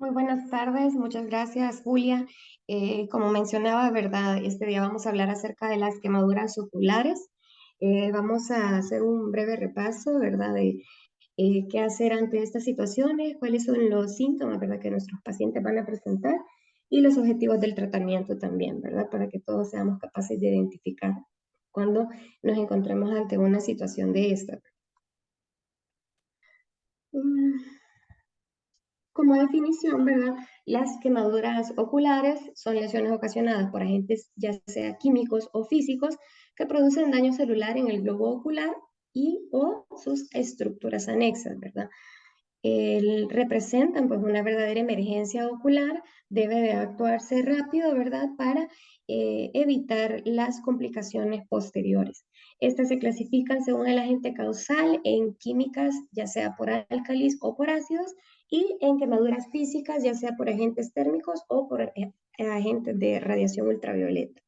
Muy buenas tardes, muchas gracias, Julia. Como mencionaba, ¿verdad? Este día vamos a hablar acerca de las quemaduras oculares. Vamos a hacer un breve repaso, ¿verdad? De qué hacer ante estas situaciones, cuáles son los síntomas, ¿verdad? Que nuestros pacientes van a presentar y los objetivos del tratamiento también, ¿verdad? Para que todos seamos capaces de identificar cuando nos encontremos ante una situación de esta. Mm, Como definición, ¿verdad? Las quemaduras oculares son lesiones ocasionadas por agentes ya sea químicos o físicos que producen daño celular en el globo ocular y o sus estructuras anexas, ¿verdad? Representan pues una verdadera emergencia ocular, debe de actuarse rápido, ¿verdad? Para evitar las complicaciones posteriores. Estas se clasifican según el agente causal en químicas, ya sea por álcalis o por ácidos, y en quemaduras físicas, ya sea por agentes térmicos o por agentes de radiación ultravioleta.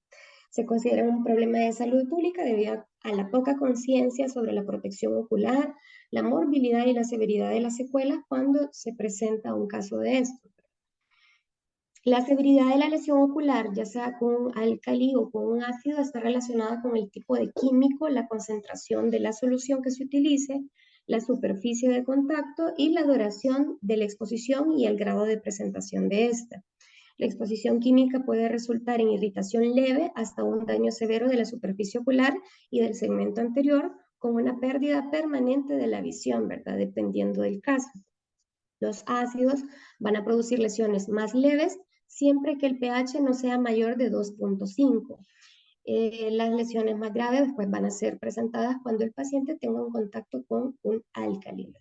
Se considera un problema de salud pública debido a la poca conciencia sobre la protección ocular, la morbilidad y la severidad de las secuelas cuando se presenta un caso de esto. La severidad de la lesión ocular, ya sea con un álcali o con un ácido, está relacionada con el tipo de químico, la concentración de la solución que se utilice, la superficie de contacto y la duración de la exposición y el grado de presentación de esta. La exposición química puede resultar en irritación leve hasta un daño severo de la superficie ocular y del segmento anterior, con una pérdida permanente de la visión, ¿verdad? Dependiendo del caso. Los ácidos van a producir lesiones más leves siempre que el pH no sea mayor de 2.5. Las lesiones más graves pues, van a ser presentadas cuando el paciente tenga un contacto con un álcali.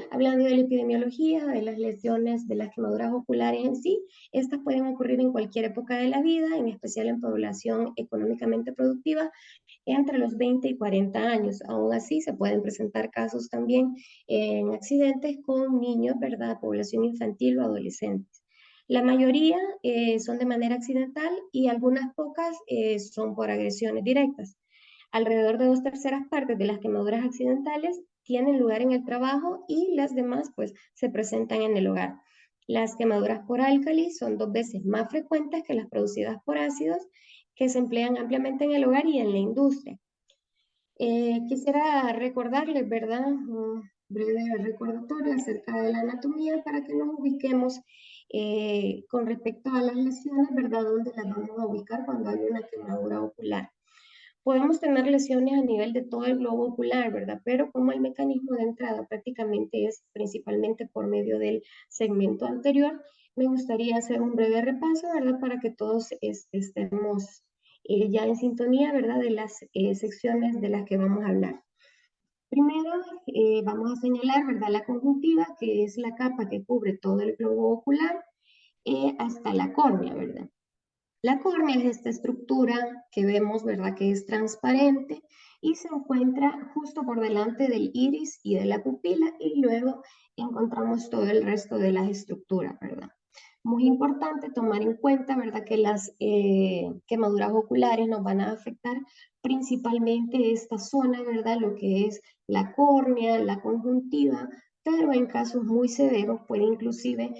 Hablando de la epidemiología, de las lesiones, de las quemaduras oculares en sí, estas pueden ocurrir en cualquier época de la vida, en especial en población económicamente productiva, entre los 20 y 40 años. Aún así, se pueden presentar casos también en accidentes con niños, ¿verdad? Población infantil o adolescentes. La mayoría son de manera accidental y algunas pocas son por agresiones directas. Alrededor de 2/3 de las quemaduras accidentales tienen lugar en el trabajo y las demás pues se presentan en el hogar. Las quemaduras por álcali son 2 veces más frecuentes que las producidas por ácidos que se emplean ampliamente en el hogar y en la industria. Quisiera recordarles, ¿verdad? Un breve recordatorio acerca de la anatomía para que nos ubiquemos con respecto a las lesiones, ¿verdad? ¿Dónde las vamos a ubicar cuando hay una quemadura ocular? Podemos tener lesiones a nivel de todo el globo ocular, ¿verdad? Pero como el mecanismo de entrada prácticamente es principalmente por medio del segmento anterior, me gustaría hacer un breve repaso, ¿verdad? Para que todos estemos ya en sintonía, ¿verdad? De las secciones de las que vamos a hablar. Primero, vamos a señalar, ¿verdad? La conjuntiva, que es la capa que cubre todo el globo ocular hasta la córnea, ¿verdad? La córnea es esta estructura que vemos, ¿verdad? Que es transparente y se encuentra justo por delante del iris y de la pupila y luego encontramos todo el resto de las estructuras, ¿verdad? Muy importante tomar en cuenta, ¿verdad? Que las quemaduras oculares nos van a afectar principalmente esta zona, ¿verdad? Lo que es la córnea, la conjuntiva, pero en casos muy severos puede inclusive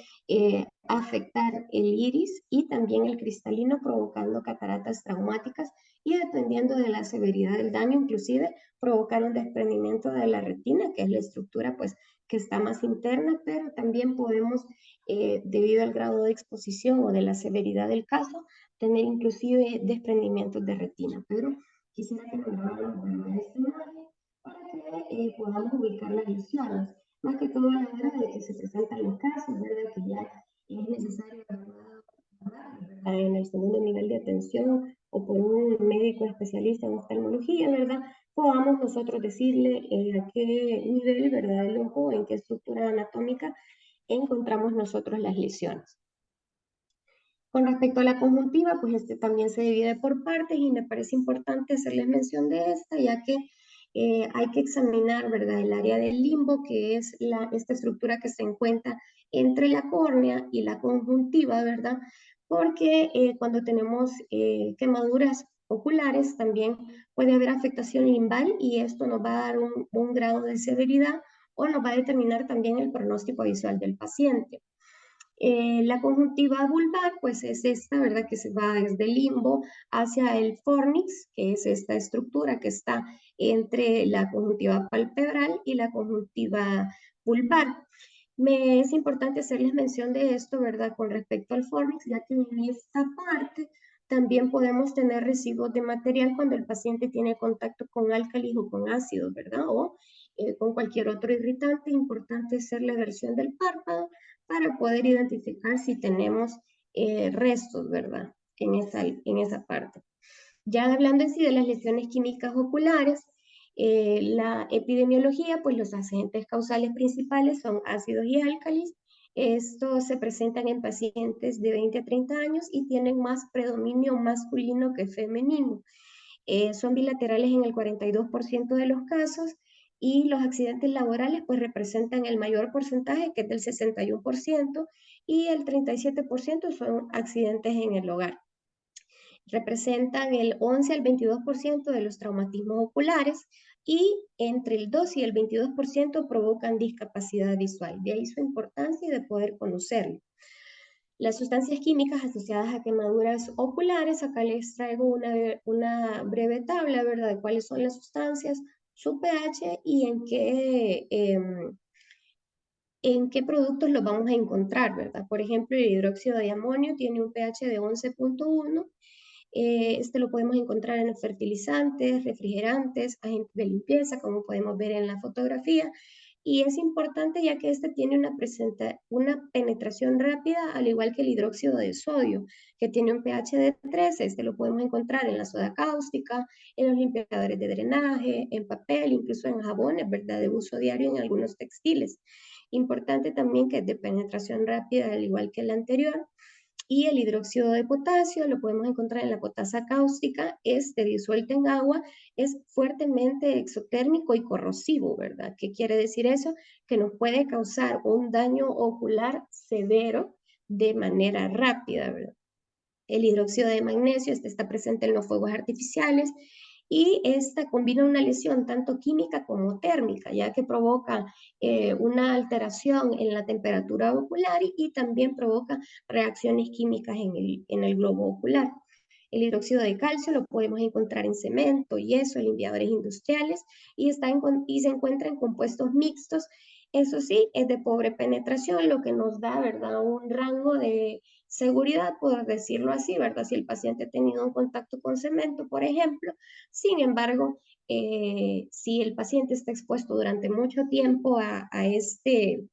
afectar el iris y también el cristalino, provocando cataratas traumáticas y dependiendo de la severidad del daño, inclusive provocar un desprendimiento de la retina, que es la estructura pues que está más interna, pero también podemos, debido al grado de exposición o de la severidad del caso, tener inclusive desprendimientos de retina. Pero quisiera que nos grabáramos en esta imagen para que podamos ubicar las lesiones. Más que todo a la hora de que se presentan los casos, ¿verdad? Que ya es necesario en el segundo nivel de atención o por un médico especialista en oftalmología, ¿verdad? Podamos nosotros decirle a qué nivel, ¿verdad? Del ojo, en qué estructura anatómica encontramos nosotros las lesiones. Con respecto a la conjuntiva, pues este también se divide por partes y me parece importante hacerles mención de esta, ya que hay que examinar, ¿verdad? El área del limbo, que es esta estructura que se encuentra entre la córnea y la conjuntiva, ¿verdad? Porque cuando tenemos quemaduras oculares también puede haber afectación limbal y esto nos va a dar un grado de severidad o nos va a determinar también el pronóstico visual del paciente. La conjuntiva vulvar, pues es esta, ¿verdad? Que se va desde el limbo hacia el fornix, que es esta estructura que está entre la conjuntiva palpebral y la conjuntiva vulvar. Me es importante hacerles mención de esto, ¿verdad? Con respecto al fornix, ya que en esta parte también podemos tener residuos de material cuando el paciente tiene contacto con álcalis o con ácidos, ¿verdad? O con cualquier otro irritante. Importante hacer la versión del párpado para poder identificar si tenemos restos, ¿verdad? En esa parte. Ya hablando en sí de las lesiones químicas oculares, la epidemiología, pues los agentes causales principales son ácidos y álcalis. Estos se presentan en pacientes de 20 a 30 años y tienen más predominio masculino que femenino. Son bilaterales en el 42% de los casos y los accidentes laborales pues representan el mayor porcentaje, que es del 61%, y el 37% son accidentes en el hogar. Representan el 11 al 22% de los traumatismos oculares y entre el 2 y el 22% provocan discapacidad visual. De ahí su importancia y de poder conocerlo. Las sustancias químicas asociadas a quemaduras oculares, acá les traigo una breve tabla, ¿verdad?, de cuáles son las sustancias, su pH y en qué productos los vamos a encontrar, ¿verdad? Por ejemplo, el hidróxido de amonio tiene un pH de 11.1. Este lo podemos encontrar en los fertilizantes, refrigerantes, agentes de limpieza, como podemos ver en la fotografía. Y es importante ya que este tiene una penetración rápida, al igual que el hidróxido de sodio, que tiene un pH de 13. Este lo podemos encontrar en la soda cáustica, en los limpiadores de drenaje, en papel, incluso en jabones, ¿verdad?, de uso diario en algunos textiles. Importante también que es de penetración rápida, al igual que el anterior. Y el hidróxido de potasio lo podemos encontrar en la potasa cáustica. Este disuelto en agua es fuertemente exotérmico y corrosivo, ¿verdad? ¿Qué quiere decir eso? Que nos puede causar un daño ocular severo de manera rápida, ¿verdad? El hidróxido de magnesio, este está presente en los fuegos artificiales y esta combina una lesión tanto química como térmica, ya que provoca una alteración en la temperatura ocular y también provoca reacciones químicas en el globo ocular. El hidróxido de calcio lo podemos encontrar en cemento, yeso, limpiadores industriales y se encuentra en compuestos mixtos. Eso sí, es de pobre penetración, lo que nos da, ¿verdad?, un rango de seguridad, por decirlo así, ¿verdad? Si el paciente ha tenido un contacto con cemento, por ejemplo. Sin embargo, si el paciente está expuesto durante mucho tiempo a este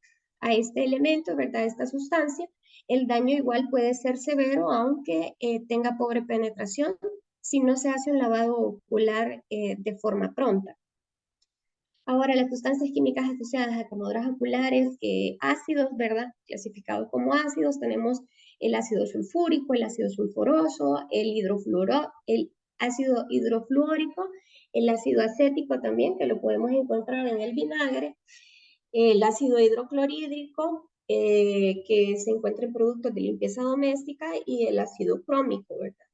elemento, ¿verdad?, esta sustancia, el daño igual puede ser severo, aunque tenga pobre penetración, si no se hace un lavado ocular de forma pronta. Ahora, las sustancias químicas asociadas a quemaduras oculares, ácidos, ¿verdad?, clasificados como ácidos, tenemos el ácido sulfúrico, el ácido sulfuroso, el ácido hidrofluórico, el ácido acético también, que lo podemos encontrar en el vinagre, el ácido hidroclorhídrico, que se encuentra en productos de limpieza doméstica, y el ácido crómico, ¿verdad?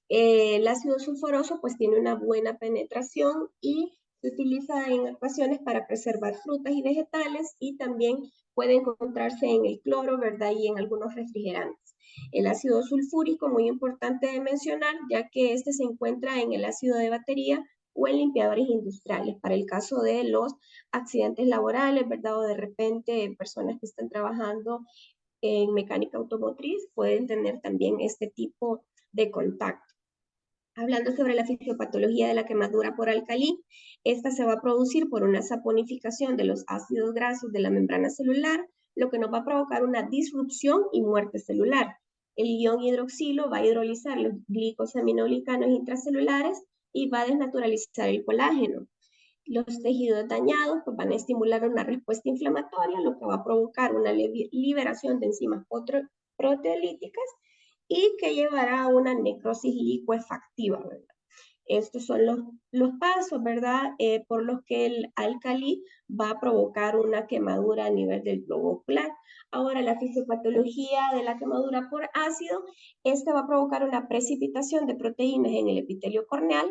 El ácido sulfuroso pues tiene una buena penetración y se utiliza en ocasiones para preservar frutas y vegetales y también puede encontrarse en el cloro, ¿verdad?, y en algunos refrigerantes. El ácido sulfúrico, muy importante de mencionar, ya que este se encuentra en el ácido de batería o en limpiadores industriales, para el caso de los accidentes laborales, ¿verdad?, o de repente personas que están trabajando en mecánica automotriz pueden tener también este tipo de contacto. Hablando sobre la fisiopatología de la quemadura por alcalí, esta se va a producir por una saponificación de los ácidos grasos de la membrana celular, lo que nos va a provocar una disrupción y muerte celular. El ion hidroxilo va a hidrolizar los glicosaminoglicanos intracelulares y va a desnaturalizar el colágeno. Los tejidos dañados pues, van a estimular una respuesta inflamatoria, lo que va a provocar una liberación de enzimas proteolíticas y que llevará a una necrosis licuefactiva, ¿verdad? Estos son los pasos, ¿verdad?, por los que el álcali va a provocar una quemadura a nivel del globo ocular. Ahora, la fisiopatología de la quemadura por ácido, esta va a provocar una precipitación de proteínas en el epitelio corneal,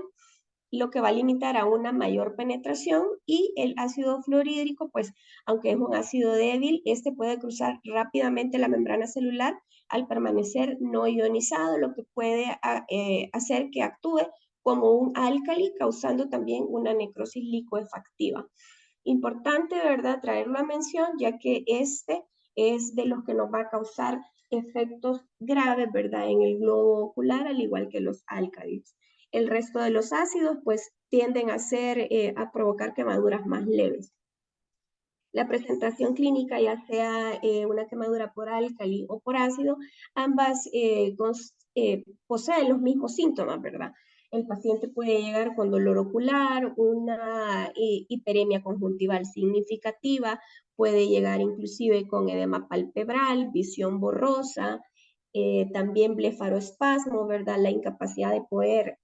lo que va a limitar a una mayor penetración, y el ácido fluorhídrico, pues aunque es un ácido débil, este puede cruzar rápidamente la membrana celular al permanecer no ionizado, lo que puede hacer que actúe como un álcali, causando también una necrosis licuefactiva. Importante, de verdad, traerlo a mención, ya que este es de los que nos va a causar efectos graves, ¿verdad? En el globo ocular, al igual que los álcalis. El resto de los ácidos, pues, tienden a provocar quemaduras más leves. La presentación clínica, ya sea una quemadura por álcali o por ácido, ambas poseen los mismos síntomas, ¿verdad? El paciente puede llegar con dolor ocular, una hiperemia conjuntival significativa, puede llegar inclusive con edema palpebral, visión borrosa, también blefaroespasmo, ¿verdad? La incapacidad de poder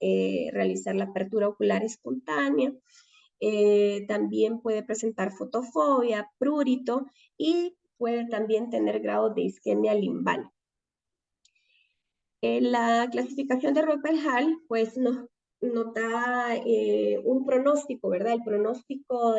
realizar la apertura ocular espontánea. También puede presentar fotofobia, prurito, y puede también tener grados de isquemia limbal. La clasificación de Ruppel-Hall pues nos da un pronóstico, ¿verdad? El pronóstico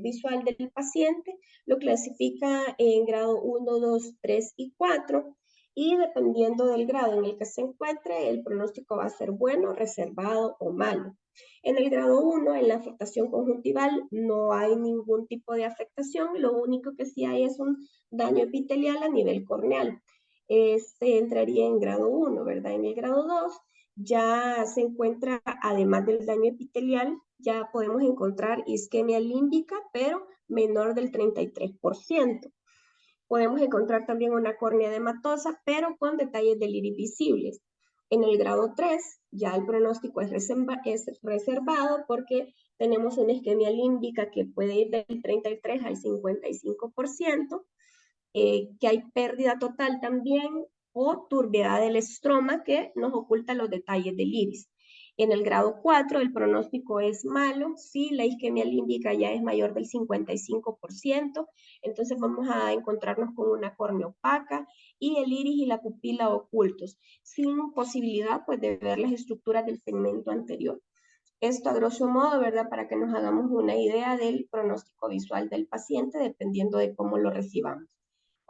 visual del paciente lo clasifica en grado 1, 2, 3 y 4, y dependiendo del grado en el que se encuentre, el pronóstico va a ser bueno, reservado o malo. En el grado 1, en la afectación conjuntival, no hay ningún tipo de afectación, lo único que sí hay es un daño epitelial a nivel corneal. Este entraría en grado 1, ¿verdad? En el grado 2 ya se encuentra, además del daño epitelial, ya podemos encontrar isquemia límbica, pero menor del 33%. Podemos encontrar también una córnea edematosa, pero con detalles del iris visibles. En el grado 3, ya el pronóstico es reservado porque tenemos una isquemia límbica que puede ir del 33 al 55%, que hay pérdida total también, o turbiedad del estroma que nos oculta los detalles del iris. En el grado 4 el pronóstico es malo si la isquemia límbica ya es mayor del 55%, entonces vamos a encontrarnos con una córnea opaca y el iris y la pupila ocultos, sin posibilidad pues de ver las estructuras del segmento anterior. Esto a grosso modo, ¿verdad? Para que nos hagamos una idea del pronóstico visual del paciente, dependiendo de cómo lo recibamos.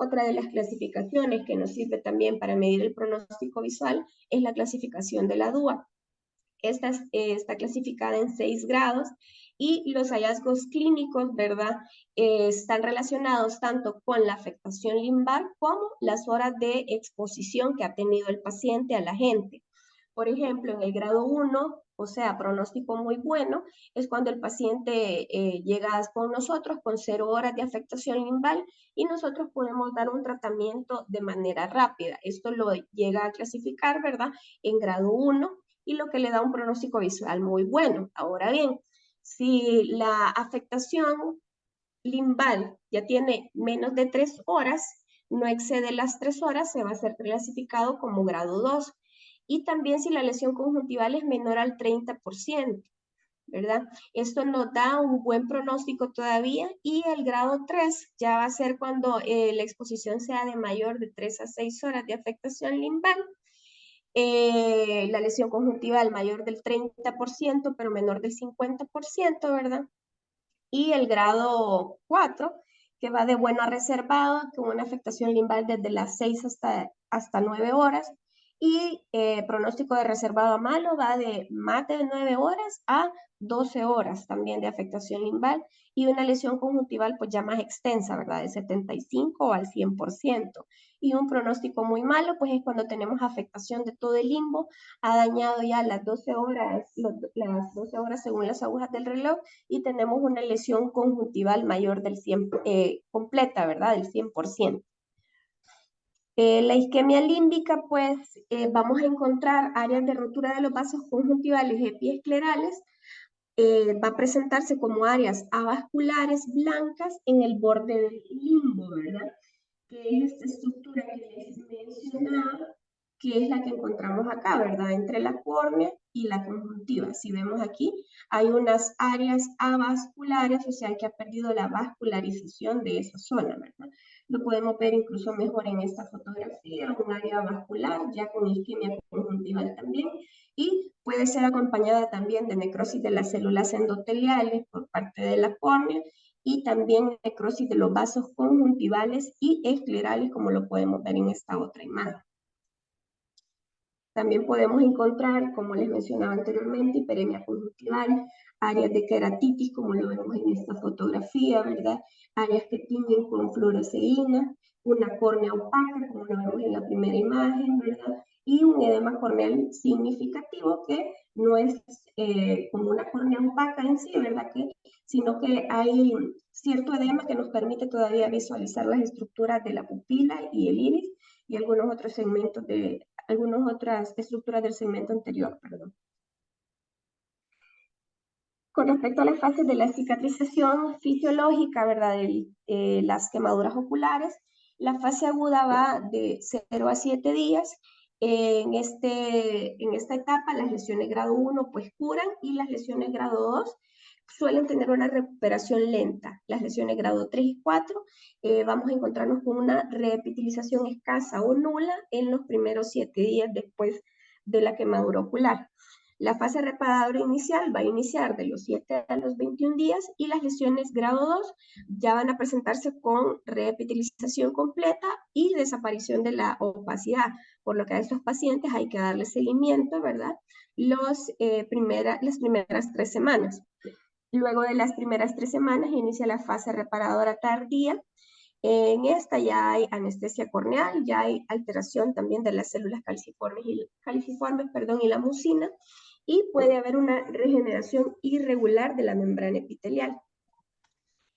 Otra de las clasificaciones que nos sirve también para medir el pronóstico visual es la clasificación de la DUA. Esta está clasificada en 6 grados, y los hallazgos clínicos, ¿verdad? Están relacionados tanto con la afectación limbar como las horas de exposición que ha tenido el paciente a la gente. Por ejemplo, en el grado 1, o sea, pronóstico muy bueno, es cuando el paciente llega con nosotros con 0 horas de afectación limbal, y nosotros podemos dar un tratamiento de manera rápida. Esto lo llega a clasificar, ¿verdad? En grado 1, y lo que le da un pronóstico visual muy bueno. Ahora bien, si la afectación limbal ya tiene menos de 3 horas, no excede las 3 horas, se va a ser clasificado como grado 2. Y también si la lesión conjuntival es menor al 30%, ¿verdad? Esto nos da un buen pronóstico todavía, y el grado 3 ya va a ser cuando la exposición sea de mayor de 3 a 6 horas de afectación limbal, la lesión conjuntival mayor del 30%, pero menor del 50%, ¿verdad? Y el grado 4, que va de bueno a reservado, con una afectación limbal desde las 6 hasta 9 horas, y pronóstico de reservado a malo va de más de 9 horas a 12 horas también de afectación limbal, y una lesión conjuntival pues ya más extensa, ¿verdad? De 75 al 100%. Y un pronóstico muy malo pues es cuando tenemos afectación de todo el limbo, ha dañado ya las 12 horas, las 12 horas según las agujas del reloj, y tenemos una lesión conjuntival mayor del 100, completa, ¿verdad? Del 100%. La isquemia límbica, pues vamos a encontrar áreas de rotura de los vasos conjuntivales epiesclerales. Va a presentarse como áreas avasculares blancas en el borde del limbo, ¿verdad? Que es esta estructura que les mencionaba, que es la que encontramos acá, ¿verdad? Entre la córnea y la conjuntiva. Si vemos aquí, hay unas áreas avasculares, o sea que ha perdido la vascularización de esa zona, ¿verdad? Lo podemos ver incluso mejor en esta fotografía, un área vascular ya con isquemia conjuntival también, y puede ser acompañada también de necrosis de las células endoteliales por parte de la córnea y también necrosis de los vasos conjuntivales y esclerales, como lo podemos ver en esta otra imagen. También podemos encontrar, como les mencionaba anteriormente, hiperemia conjuntival, áreas de queratitis, como lo vemos en esta fotografía, ¿verdad? Áreas que tiñen con fluoresceína, una córnea opaca, como lo vemos en la primera imagen, ¿verdad? Y un edema corneal significativo que no es como una córnea opaca en sí, ¿verdad? Sino que hay cierto edema que nos permite todavía visualizar las estructuras de la pupila y el iris y algunos otros segmentos de algunas otras estructuras del segmento anterior, perdón. Con respecto a las fases de la cicatrización fisiológica, ¿verdad? De las quemaduras oculares, la fase aguda va de 0 a 7 días. En esta etapa, las lesiones grado 1 pues curan y las lesiones grado 2 suelen tener una recuperación lenta. Las lesiones grado 3 y 4 vamos a encontrarnos con una reepitelización escasa o nula en los primeros 7 días después de la quemadura ocular. La fase reparadora inicial va a iniciar de los 7 a los 21 días y las lesiones grado 2 ya van a presentarse con reepitelización completa y desaparición de la opacidad, por lo que a estos pacientes hay que darle seguimiento, ¿verdad? Las primeras 3 semanas. Luego de las primeras 3 semanas inicia la fase reparadora tardía. En esta ya hay anestesia corneal, ya hay alteración también de las células calciformes y la mucina, y puede haber una regeneración irregular de la membrana epitelial.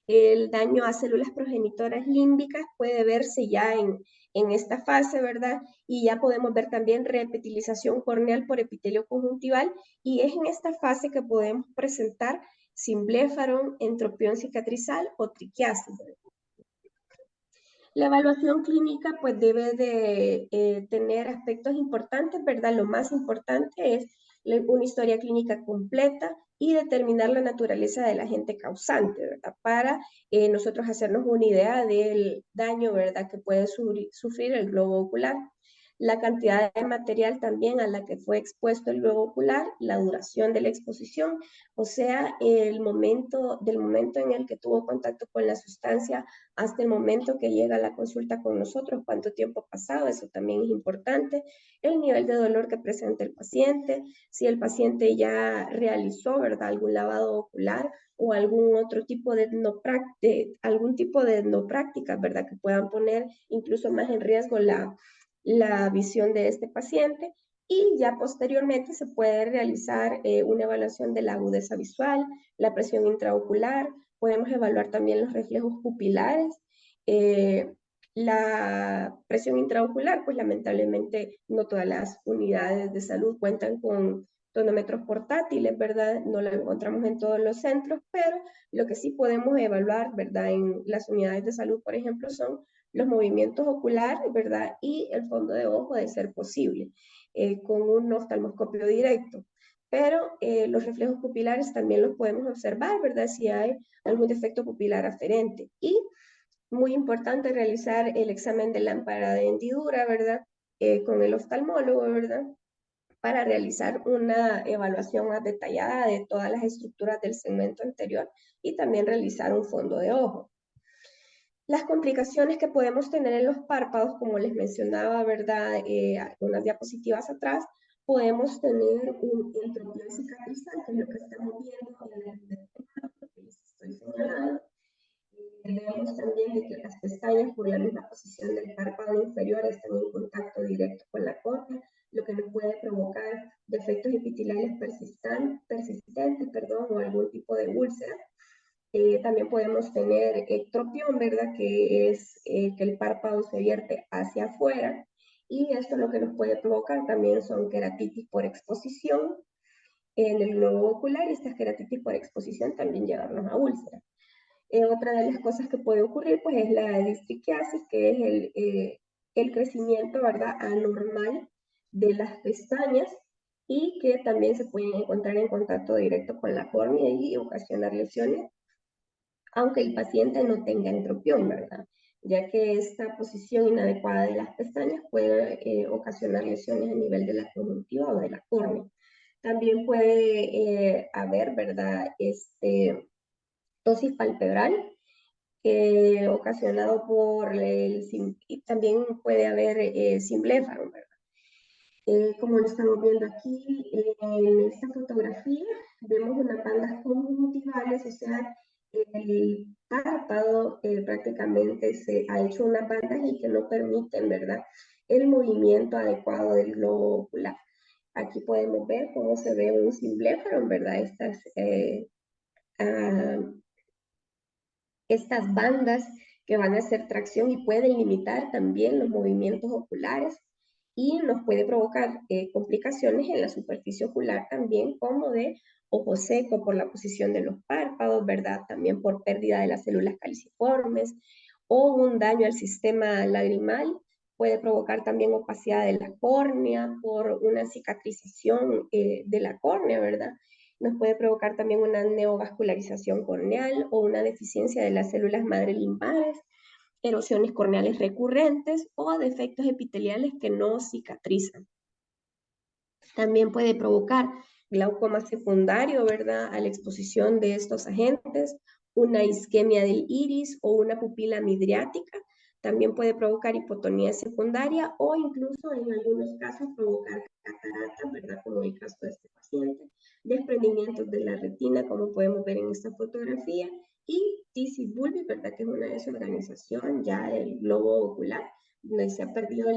El daño a células progenitoras límbicas puede verse ya en esta fase, ¿verdad? Y ya podemos ver también reepitelización corneal por epitelio conjuntival, y es en esta fase que podemos presentar simblefaron, entropión cicatrizal o triquiasis. La evaluación clínica pues debe de tener aspectos importantes, ¿verdad? Lo más importante es una historia clínica completa y determinar la naturaleza del agente causante, ¿verdad? Para nosotros hacernos una idea del daño, ¿verdad? Que puede sufrir el globo ocular. La cantidad de material también a la que fue expuesto el globo ocular, la duración de la exposición, o sea, del momento en el que tuvo contacto con la sustancia hasta el momento que llega a la consulta con nosotros, cuánto tiempo ha pasado, eso también es importante, el nivel de dolor que presenta el paciente, si el paciente ya realizó, ¿verdad?, algún lavado ocular o algún otro tipo de etnoprácticas, ¿verdad?, que puedan poner incluso más en riesgo la visión de este paciente. Y ya posteriormente se puede realizar una evaluación de la agudeza visual, la presión intraocular, podemos evaluar también los reflejos pupilares. La presión intraocular, pues lamentablemente no todas las unidades de salud cuentan con tonómetros portátiles, ¿verdad? No lo encontramos en todos los centros, pero lo que sí podemos evaluar, ¿verdad? En las unidades de salud, por ejemplo, son los movimientos oculares, ¿verdad? Y el fondo de ojo de ser posible, con un oftalmoscopio directo. Pero los reflejos pupilares también los podemos observar, ¿verdad? Si hay algún defecto pupilar aferente. Y muy importante realizar el examen de lámpara de hendidura, ¿verdad? Con el oftalmólogo, ¿verdad? Para realizar una evaluación más detallada de todas las estructuras del segmento anterior y también realizar un fondo de ojo. Las complicaciones que podemos tener en los párpados, como les mencionaba, ¿verdad? Unas diapositivas atrás, podemos tener un entropión cicatrizal, que es lo que estamos viendo en el que les estoy señalando. Vemos también de que las pestañas, por la misma posición del párpado inferior, están en contacto directo con la córnea, lo que nos puede provocar defectos epiteliales persistentes, o algún tipo de úlcera. También podemos tener ectropión, ¿verdad? Que es que el párpado se vierte hacia afuera, y esto lo que nos puede provocar también son queratitis por exposición en el globo ocular, y estas queratitis por exposición también llevarnos a úlcera. Otra de las cosas que puede ocurrir pues es la distriquiasis, que es el crecimiento, ¿verdad?, anormal de las pestañas, y que también se pueden encontrar en contacto directo con la córnea y ocasionar lesiones, aunque el paciente no tenga entropión, ¿verdad? Ya que esta posición inadecuada de las pestañas puede ocasionar lesiones a nivel de la conjuntiva o de la córnea. También puede haber, ¿verdad? Tosis palpebral, ocasionado por y también puede haber simbléfaro, ¿verdad? Como lo estamos viendo aquí en esta fotografía, vemos unas bandas conjuntivales, o sea, el párpado prácticamente se ha hecho unas bandas y que no permiten, ¿verdad?, el movimiento adecuado del globo ocular. Aquí podemos ver cómo se ve un simbléfaro, ¿verdad? Ah, estas bandas que van a hacer tracción y pueden limitar también los movimientos oculares y nos puede provocar complicaciones en la superficie ocular también, como de ojo seco por la posición de los párpados, ¿verdad? También por pérdida de las células caliciformes o un daño al sistema lagrimal. Puede provocar también opacidad de la córnea por una cicatrización de la córnea, ¿verdad? Nos puede provocar también una neovascularización corneal o una deficiencia de las células madre linfáticas, erosiones corneales recurrentes o defectos epiteliales que no cicatrizan. También puede provocar glaucoma secundario, ¿verdad?, a la exposición de estos agentes, una isquemia del iris o una pupila midriática. También puede provocar hipotonía secundaria o incluso en algunos casos provocar cataratas, ¿verdad?, como en el caso de este paciente, desprendimientos de la retina, como podemos ver en esta fotografía, y tisis bulbi, ¿verdad?, que es una desorganización ya del globo ocular, donde se ha perdido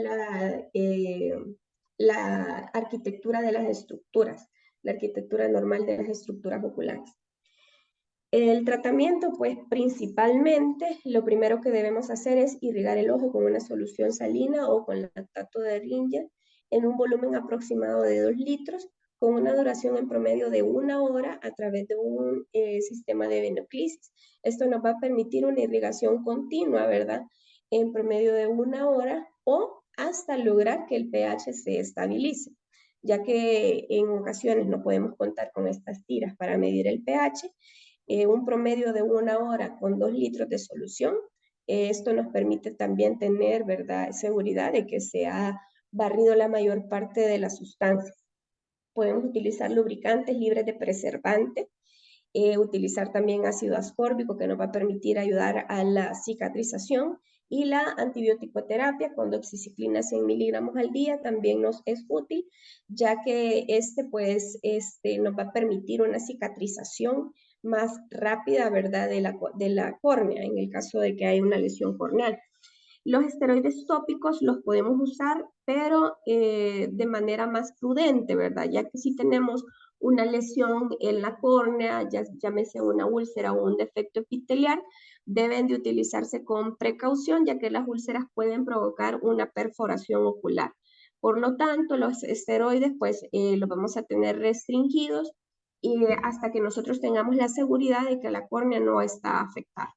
la arquitectura de las estructuras, la arquitectura normal de las estructuras oculares. El tratamiento, pues principalmente, lo primero que debemos hacer es irrigar el ojo con una solución salina o con lactato de Ringer en un volumen aproximado de 2 litros, con una duración en promedio de 1 hora a través de un sistema de venoclisis. Esto nos va a permitir una irrigación continua, ¿verdad?, en promedio de 1 hora o hasta lograr que el pH se estabilice, ya que en ocasiones no podemos contar con estas tiras para medir el pH. Un promedio de 1 hora con 2 litros de solución. Esto nos permite también tener, ¿verdad?, seguridad de que se ha barrido la mayor parte de la sustancia. Podemos utilizar lubricantes libres de preservante, utilizar también ácido ascórbico que nos va a permitir ayudar a la cicatrización, y la antibiótico-terapia con doxiciclina 100 miligramos al día también nos es útil, ya que nos va a permitir una cicatrización más rápida, ¿verdad?, de la córnea, en el caso de que haya una lesión corneal. Los esteroides tópicos los podemos usar, pero de manera más prudente, ¿verdad? Ya que si tenemos una lesión en la córnea, ya llámese una úlcera o un defecto epitelial, deben de utilizarse con precaución, ya que las úlceras pueden provocar una perforación ocular. Por lo tanto, los esteroides, pues, los vamos a tener restringidos y hasta que nosotros tengamos la seguridad de que la córnea no está afectada.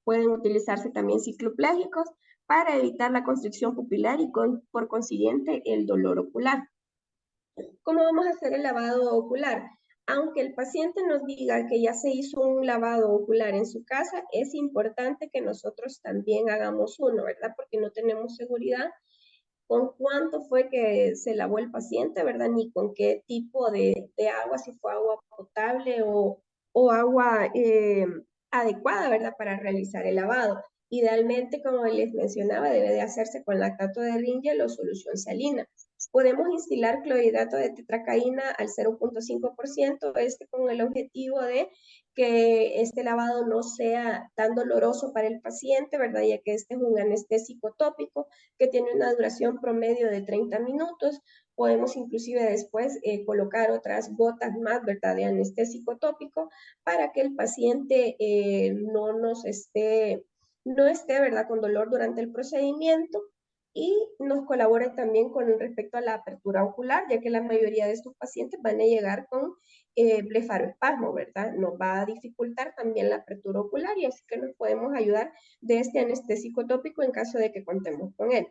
Pueden utilizarse también cicloplégicos para evitar la constricción pupilar y por consiguiente el dolor ocular. ¿Cómo vamos a hacer el lavado ocular? Aunque el paciente nos diga que ya se hizo un lavado ocular en su casa, es importante que nosotros también hagamos uno, ¿verdad? Porque no tenemos seguridad con cuánto fue que se lavó el paciente, ¿verdad? Ni con qué tipo de agua, si fue agua potable o agua adecuada, ¿verdad? Para realizar el lavado. Idealmente, como les mencionaba, debe de hacerse con lactato de Ringel o solución salina. Podemos instilar clorhidrato de tetracaína al 0.5%, con el objetivo de que este lavado no sea tan doloroso para el paciente, ¿verdad? Ya que este es un anestésico tópico que tiene una duración promedio de 30 minutos. Podemos inclusive después colocar otras gotas más, ¿verdad?, de anestésico tópico para que el paciente no esté, ¿verdad?, con dolor durante el procedimiento, y nos colabore también con respecto a la apertura ocular, ya que la mayoría de estos pacientes van a llegar con blefaroespasmo, ¿verdad? Nos va a dificultar también la apertura ocular y así que nos podemos ayudar de este anestésico tópico en caso de que contemos con él.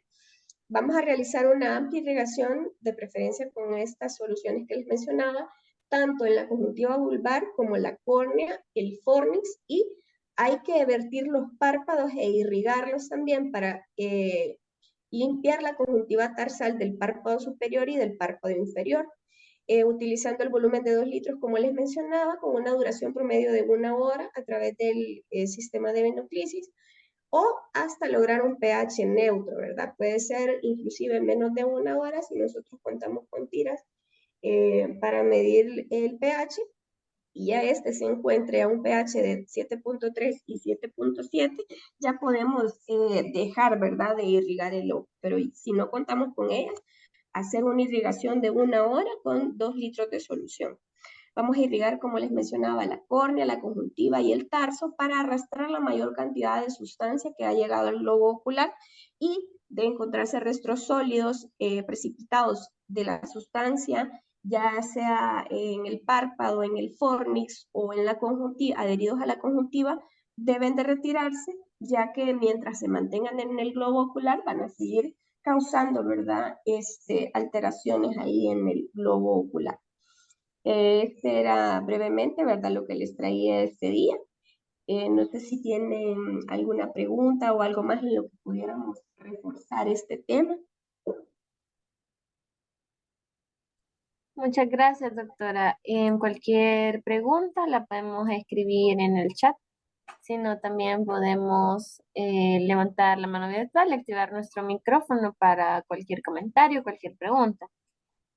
Vamos a realizar una amplia irrigación, de preferencia con estas soluciones que les mencionaba, tanto en la conjuntiva vulvar como la córnea, el fornix, y hay que vertir los párpados e irrigarlos también para limpiar la conjuntiva tarsal del párpado superior y del párpado inferior, utilizando el volumen de 2 litros, como les mencionaba, con una duración promedio de 1 hora a través del sistema de venoclisis, o hasta lograr un pH neutro, ¿verdad? Puede ser inclusive menos de 1 hora si nosotros contamos con tiras para medir el pH, y ya este se encuentre a un pH de 7.3 y 7.7, ya podemos dejar, ¿verdad?, de irrigar el lobo. Pero si no contamos con ellas, hacer una irrigación de 1 hora con 2 litros de solución. Vamos a irrigar, como les mencionaba, la córnea, la conjuntiva y el tarso para arrastrar la mayor cantidad de sustancia que ha llegado al globo ocular, y de encontrarse restos sólidos precipitados de la sustancia, ya sea en el párpado, en el fornix o en la conjuntiva, adheridos a la conjuntiva, deben de retirarse, ya que mientras se mantengan en el globo ocular van a seguir causando, ¿verdad?, alteraciones ahí en el globo ocular. Este era brevemente, ¿verdad?, lo que les traía este día. No sé si tienen alguna pregunta o algo más en lo que pudiéramos reforzar este tema. Muchas gracias, doctora. En cualquier pregunta la podemos escribir en el chat, sino también podemos levantar la mano virtual y activar nuestro micrófono para cualquier comentario, cualquier pregunta.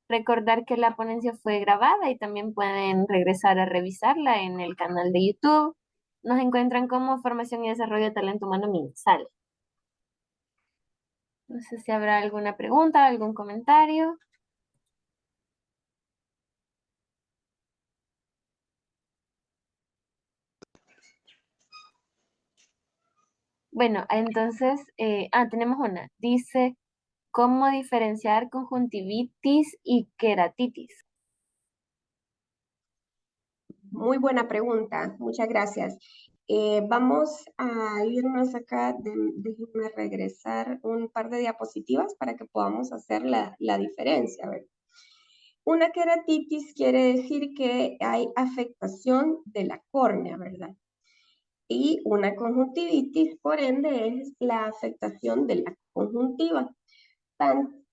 Recordar que la ponencia fue grabada y también pueden regresar a revisarla en el canal de YouTube. Nos encuentran como Formación y Desarrollo de Talento Humano MinSal. No sé si habrá alguna pregunta, algún comentario. Bueno, entonces, tenemos una. Dice, ¿cómo diferenciar conjuntivitis y queratitis? Muy buena pregunta, muchas gracias. Vamos a irnos acá, déjenme regresar un par de diapositivas para que podamos hacer la diferencia. A ver. Una queratitis quiere decir que hay afectación de la córnea, ¿verdad? Y una conjuntivitis, por ende, es la afectación de la conjuntiva.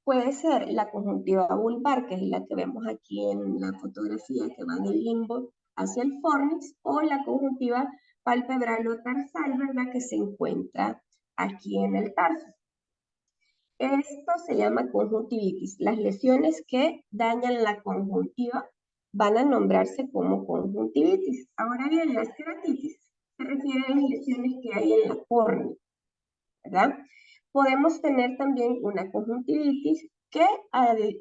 Puede ser la conjuntiva vulvar, que es la que vemos aquí en la fotografía, que va del limbo hacia el fornix, o la conjuntiva palpebral o tarsal, ¿verdad?, que se encuentra aquí en el tarso. Esto se llama conjuntivitis. Las lesiones que dañan la conjuntiva van a nombrarse como conjuntivitis. Ahora bien, las queratitis se refieren a las lesiones que hay en la córnea, ¿verdad? Podemos tener también una conjuntivitis que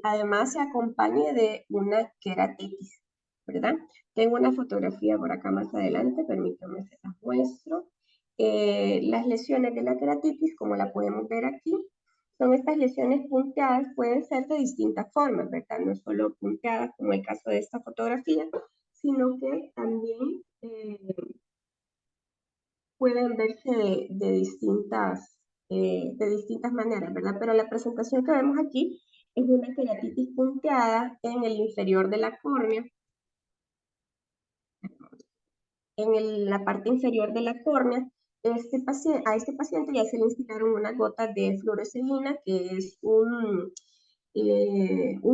además se acompañe de una queratitis, ¿verdad? Tengo una fotografía por acá más adelante, permítanme se las muestro. Las lesiones de la queratitis, como la podemos ver aquí, son estas lesiones punteadas, pueden ser de distintas formas, ¿verdad? No solo punteadas, como el caso de esta fotografía, sino que también pueden verse de distintas maneras, ¿verdad? Pero la presentación que vemos aquí es una queratitis punteada en el inferior de la córnea, la parte inferior de la córnea. A este paciente ya se le instilaron unas gotas de fluoresceína, que es un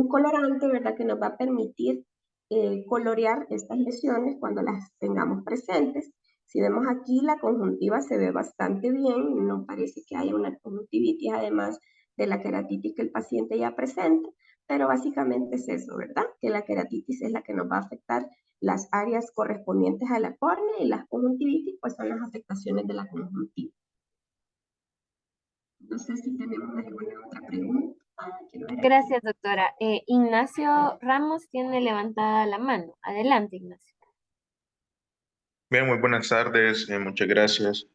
colorante, ¿verdad?, que nos va a permitir colorear estas lesiones cuando las tengamos presentes. Si vemos aquí, la conjuntiva se ve bastante bien, no parece que haya una conjuntivitis, además de la queratitis que el paciente ya presenta, pero básicamente es eso, ¿verdad? Que la queratitis es la que nos va a afectar las áreas correspondientes a la córnea, y las conjuntivitis pues son las afectaciones de la conjuntiva. No sé si tenemos alguna otra pregunta. Gracias, doctora. Ignacio Ramos tiene levantada la mano. Adelante, Ignacio. Bien, muy buenas tardes, muchas gracias.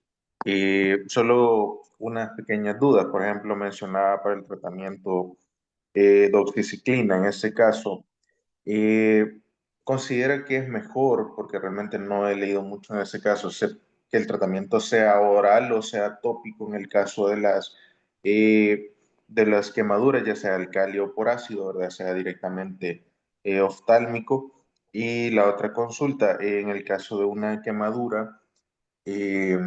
Solo unas pequeñas dudas, por ejemplo, mencionaba para el tratamiento doxiciclina, en este caso, eh, ¿considera que es mejor, porque realmente no he leído mucho en ese caso, que el tratamiento sea oral o sea tópico en el caso de de las quemaduras, ya sea alcali o por ácido, ¿verdad? Sea directamente oftálmico. Y la otra consulta, en el caso de una quemadura, eh,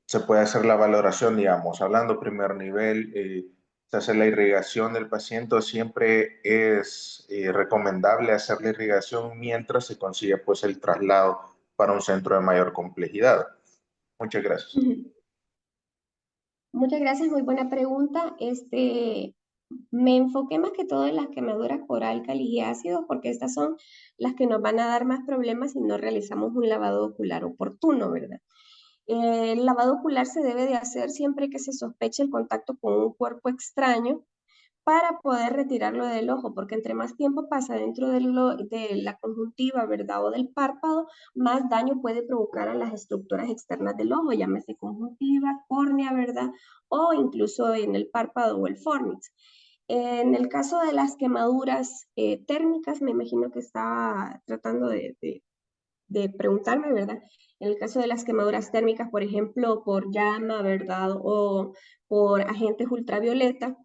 se puede hacer la valoración, digamos, hablando primer nivel, se hace la irrigación del paciente, siempre es recomendable hacer la irrigación mientras se consigue pues el traslado para un centro de mayor complejidad. Muchas gracias. Muchas gracias, muy buena pregunta. Me enfoqué más que todo en las quemaduras por álcalis y ácidos porque estas son las que nos van a dar más problemas si no realizamos un lavado ocular oportuno, ¿verdad? El lavado ocular se debe de hacer siempre que se sospeche el contacto con un cuerpo extraño para poder retirarlo del ojo, porque entre más tiempo pasa dentro de la conjuntiva, ¿verdad? O del párpado, más daño puede provocar a las estructuras externas del ojo, llámese conjuntiva, córnea, ¿verdad? O incluso en el párpado o el fornix. En el caso de las quemaduras térmicas, me imagino que estaba tratando de preguntarme, ¿verdad? En el caso de las quemaduras térmicas, por ejemplo, por llama, ¿verdad? O por agentes ultravioleta.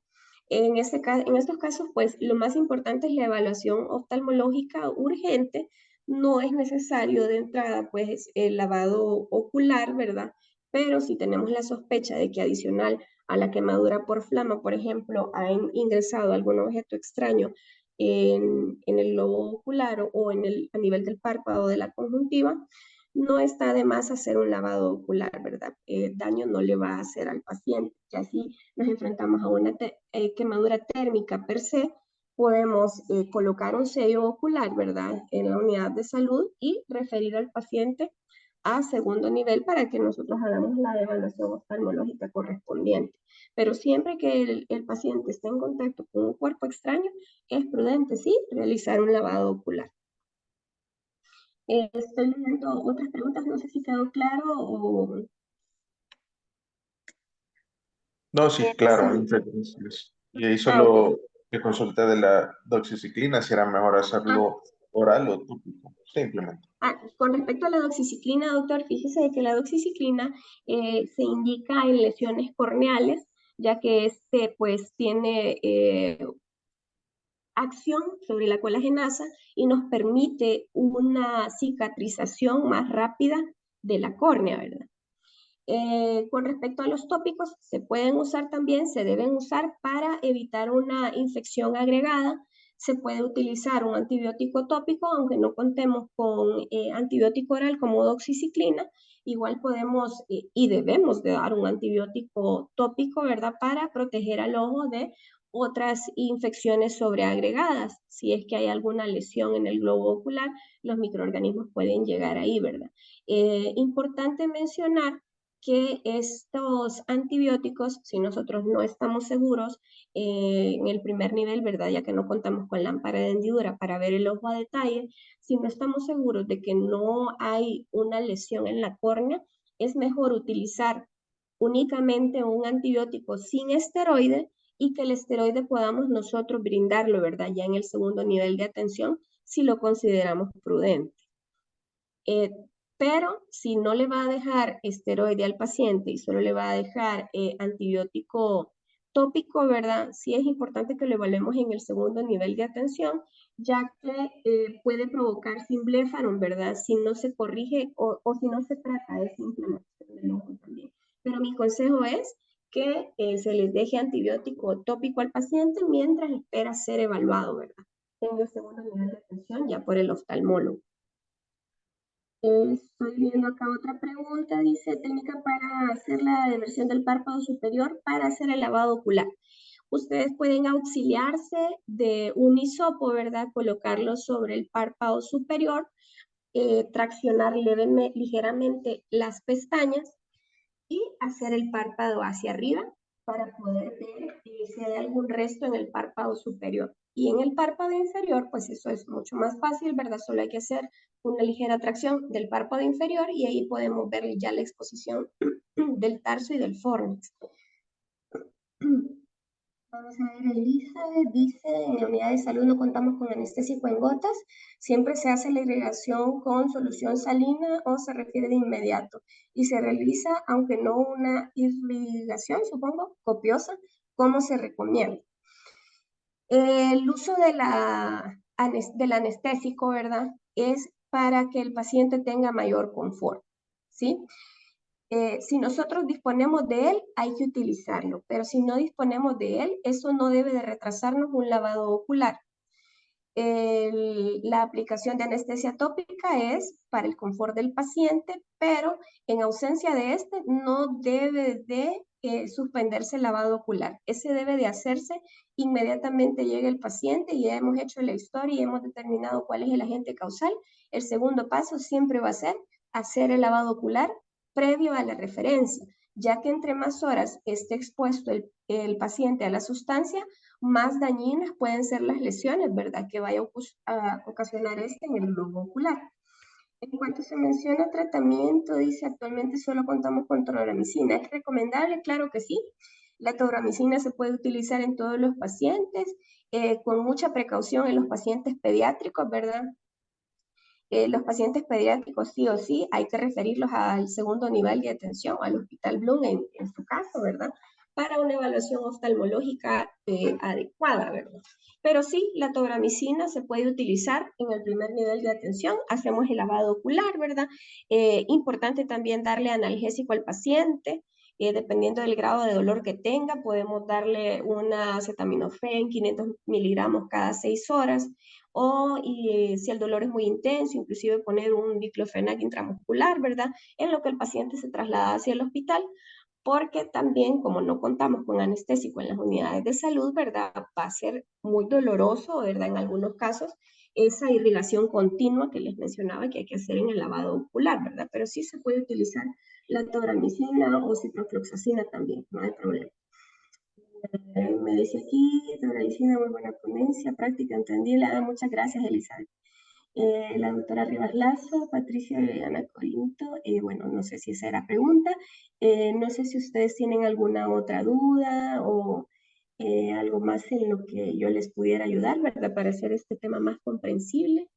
En estos casos, pues lo más importante es la evaluación oftalmológica urgente. No es necesario de entrada, pues, el lavado ocular, ¿verdad? Pero si tenemos la sospecha de que adicional a la quemadura por flama, por ejemplo, ha ingresado algún objeto extraño en el globo ocular o a nivel del párpado de la conjuntiva, no está de más hacer un lavado ocular, ¿verdad? Daño no le va a hacer al paciente. Ya si nos enfrentamos a una quemadura térmica per se, podemos colocar un sello ocular, ¿verdad? En la unidad de salud y referir al paciente a segundo nivel para que nosotros hagamos la evaluación oftalmológica correspondiente. Pero siempre que el paciente esté en contacto con un cuerpo extraño, es prudente, sí, realizar un lavado ocular. Estoy leyendo otras preguntas, no sé si quedó claro o... No, sí, claro. Sí. Y ahí Ok. solo que consulté de la doxiciclina, si era mejor Ah, hacerlo oral o tópico, simplemente. con respecto a la doxiciclina, doctor, fíjese de que la doxiciclina se indica en lesiones corneales, ya que pues tiene acción sobre la colagenasa y nos permite una cicatrización más rápida de la córnea, ¿verdad? Con respecto a los tópicos, se pueden usar también, se deben usar para evitar una infección agregada. Se puede utilizar un antibiótico tópico, aunque no contemos con antibiótico oral como doxiciclina. Igual podemos y debemos de dar un antibiótico tópico, ¿verdad? Para proteger al ojo de otras infecciones sobreagregadas. Si es que hay alguna lesión en el globo ocular, los microorganismos pueden llegar ahí, ¿verdad? Importante mencionar que estos antibióticos, si nosotros no estamos seguros en el primer nivel, ¿verdad? Ya que no contamos con lámpara de hendidura para ver el ojo a detalle, si no estamos seguros de que no hay una lesión en la córnea, es mejor utilizar únicamente un antibiótico sin esteroide y que el esteroide podamos nosotros brindarlo, ¿verdad? Ya en el segundo nivel de atención, si lo consideramos prudente. Eh, pero si no le va a dejar esteroide al paciente y solo le va a dejar antibiótico tópico, ¿verdad? Sí es importante que lo evaluemos en el segundo nivel de atención, ya que puede provocar simblefarum, ¿verdad? Si no se corrige o si no se trata de inflamación del ojo también. Pero mi consejo es que se les deje antibiótico tópico al paciente mientras espera ser evaluado, ¿verdad? En el segundo nivel de atención ya por el oftalmólogo. Estoy viendo acá otra pregunta, dice técnica para hacer la deversión del párpado superior para hacer el lavado ocular. Ustedes pueden auxiliarse de un hisopo, ¿verdad? Colocarlo sobre el párpado superior, traccionar ligeramente las pestañas y hacer el párpado hacia arriba para poder ver si hay algún resto en el párpado superior. Y en el párpado inferior, pues eso es mucho más fácil, ¿verdad? Solo hay que hacer una ligera tracción del párpado inferior y ahí podemos ver ya la exposición del tarso y del fornix. Vamos a ver, Elizabeth dice, en la unidad de salud no contamos con anestésico en gotas, siempre se hace la irrigación con solución salina o se refiere de inmediato y se realiza, aunque no una irrigación, supongo, copiosa, ¿Cómo se recomienda? El uso del anestésico, ¿verdad? Es para que el paciente tenga mayor confort, ¿sí? Si nosotros disponemos de él, hay que utilizarlo, pero si no disponemos de él, eso no debe de retrasarnos un lavado ocular. La aplicación de anestesia tópica es para el confort del paciente, pero en ausencia de este no debe de suspenderse el lavado ocular. Ese debe de hacerse inmediatamente llega el paciente y ya hemos hecho la historia y hemos determinado cuál es el agente causal. El segundo paso siempre va a ser hacer el lavado ocular previo a la referencia, ya que entre más horas esté expuesto el paciente a la sustancia, más dañinas pueden ser las lesiones, ¿verdad? Que vaya a ocasionar en el globo ocular. En cuanto se menciona tratamiento, dice actualmente solo contamos con tauramicina. ¿Es recomendable? Claro que sí. La tauramicina se puede utilizar en todos los pacientes, con mucha precaución en los pacientes pediátricos, ¿verdad? Los pacientes pediátricos sí o sí hay que referirlos al segundo nivel de atención, al Hospital Bloom en su caso, ¿verdad? Para una evaluación oftalmológica adecuada, ¿verdad? Pero sí, la tobramicina se puede utilizar en el primer nivel de atención, hacemos el lavado ocular, ¿verdad? Importante también darle analgésico al paciente, dependiendo del grado de dolor que tenga, podemos darle una acetaminofén, 500 miligramos cada 6 horas, o si el dolor es muy intenso, inclusive poner un diclofenac intramuscular, ¿verdad? En lo que el paciente se traslada hacia el hospital, porque también como no contamos con anestésico en las unidades de salud, ¿verdad? Va a ser muy doloroso, ¿verdad? En algunos casos, esa irrigación continua que les mencionaba que hay que hacer en el lavado ocular, ¿verdad? Pero sí se puede utilizar la tobramicina o ciprofloxacina también, no hay problema. Me dice aquí, tobramicina, muy buena ponencia, práctica, entendida. Muchas gracias, Elizabeth. La doctora Rivas Lazo, Patricia y Ana Corinto. Bueno, no sé si esa era pregunta. No sé si ustedes tienen alguna otra duda o algo más en lo que yo les pudiera ayudar, ¿verdad? Para hacer este tema más comprensible.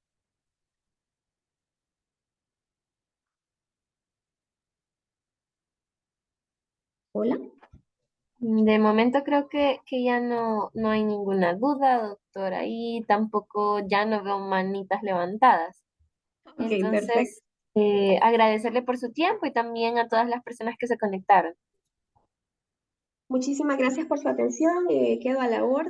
Hola. De momento creo que ya no hay ninguna duda, doctora, y tampoco ya no veo manitas levantadas. Ok, perfecto. Entonces, agradecerle por su tiempo y también a todas las personas que se conectaron. Muchísimas gracias por su atención. Quedo a la orden.